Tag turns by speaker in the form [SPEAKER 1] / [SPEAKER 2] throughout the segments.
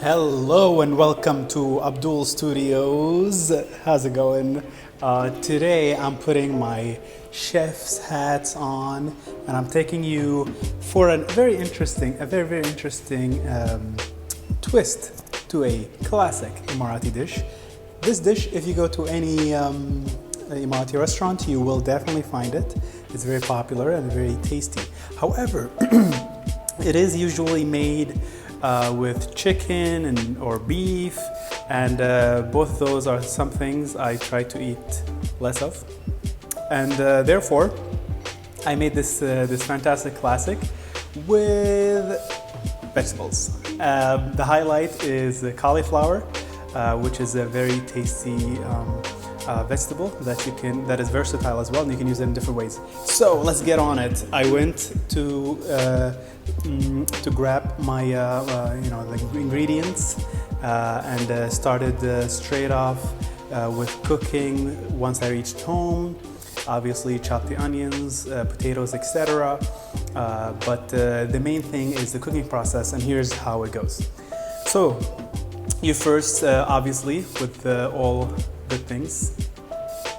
[SPEAKER 1] Hello and welcome to Abdul Studios. How's it going? Today I'm putting my chef's hats on and I'm taking you for a very interesting twist to a classic Emirati dish. This dish, if you go to any Emirati restaurant, you will definitely find it. It's very popular and very tasty. However, it is usually made with chicken or beef, and both those are some things I try to eat less of, and therefore I made this fantastic classic with vegetables. The highlight is the cauliflower, which is a very tasty vegetable that is versatile as well, and you can use it in different ways. So let's get on it. I went to grab my the ingredients and started straight off with cooking. Once I reached home, obviously chopped the onions, potatoes, etc. But the main thing is the cooking process, and here's how it goes. So you first, obviously, with all good things,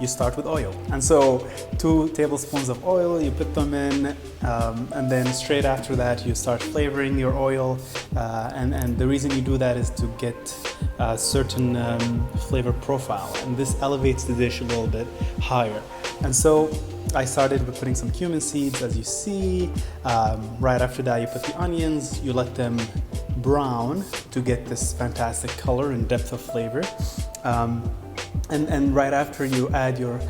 [SPEAKER 1] you start with oil. And so 2 tablespoons of oil, you put them in, and then straight after that you start flavoring your oil, and the reason you do that is to get a certain flavor profile, and this elevates the dish a little bit higher. And so I started with putting some cumin seeds, as you see. Right after that you put the onions, you let them brown to get this fantastic color and depth of flavor. And right after you add your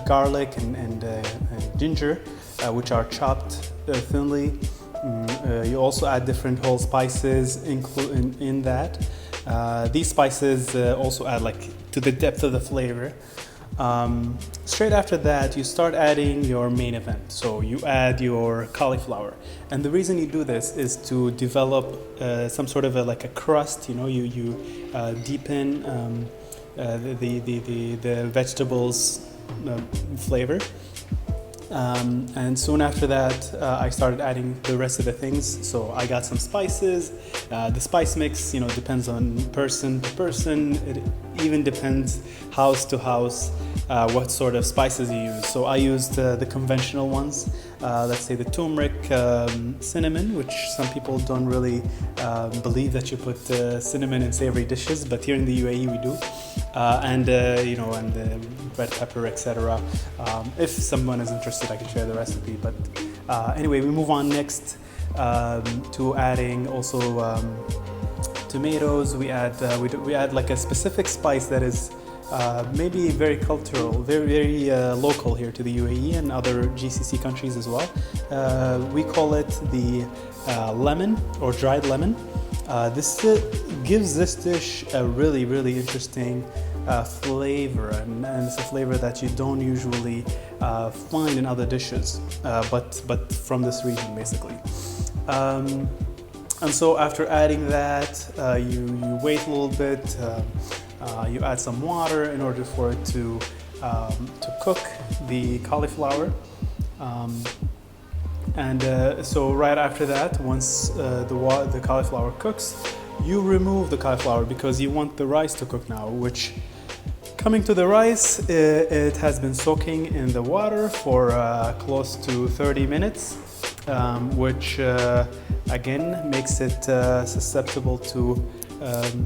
[SPEAKER 1] garlic and ginger, which are chopped thinly. You also add different whole spices in that. These spices also add to the depth of the flavor. Straight after that, you start adding your main event. So you add your cauliflower, and the reason you do this is to develop some sort of a crust. You deepen the vegetables flavor. And soon after that, I started adding the rest of the things. So I got some spices. The spice mix, depends on person to person. It even depends house to house what sort of spices you use. So I used the conventional ones. Let's say the turmeric, cinnamon, which some people don't really believe that you put cinnamon in savory dishes, but here in the UAE we do. And the red pepper, etc. If someone is interested, I can share the recipe. But anyway, we move on next to adding also tomatoes. We add like a specific spice that is maybe very cultural, very local here to the UAE and other GCC countries as well. We call it the lemon or dried lemon. This gives this dish a really, really interesting flavor, and it's a flavor that you don't usually find in other dishes, but from this region basically. And so after adding that, you wait a little bit. You add some water in order for it to cook the cauliflower. So right after that, once the cauliflower cooks, you remove the cauliflower because you want the rice to cook now, which, coming to the rice, it has been soaking in the water for close to 30 minutes, which again makes it susceptible to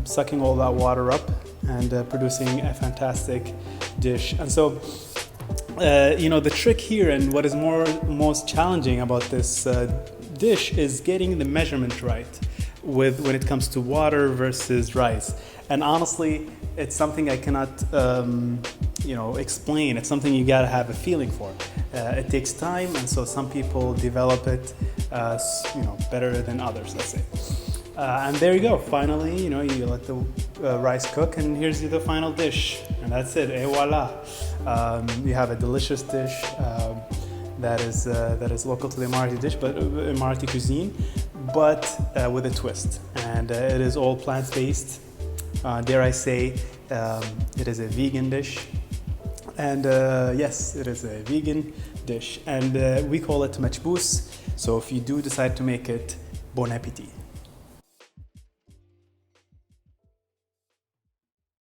[SPEAKER 1] sucking all that water up and producing a fantastic dish. And so the trick here, and what is most challenging about this dish, is getting the measurement right when it comes to water versus rice. And honestly, it's something I cannot explain. It's something you gotta have a feeling for. It takes time, and so some people develop it better than others, let's say. And there you go. Finally, you let the rice cook, and here's the final dish, and that's it. Et voila! You have a delicious dish that is local to the Emirati dish, but Emirati cuisine, but with a twist. And it is all plant-based. Dare I say, it is a vegan dish. And yes, it is a vegan dish, and we call it Machboos. So if you do decide to make it, bon appetit.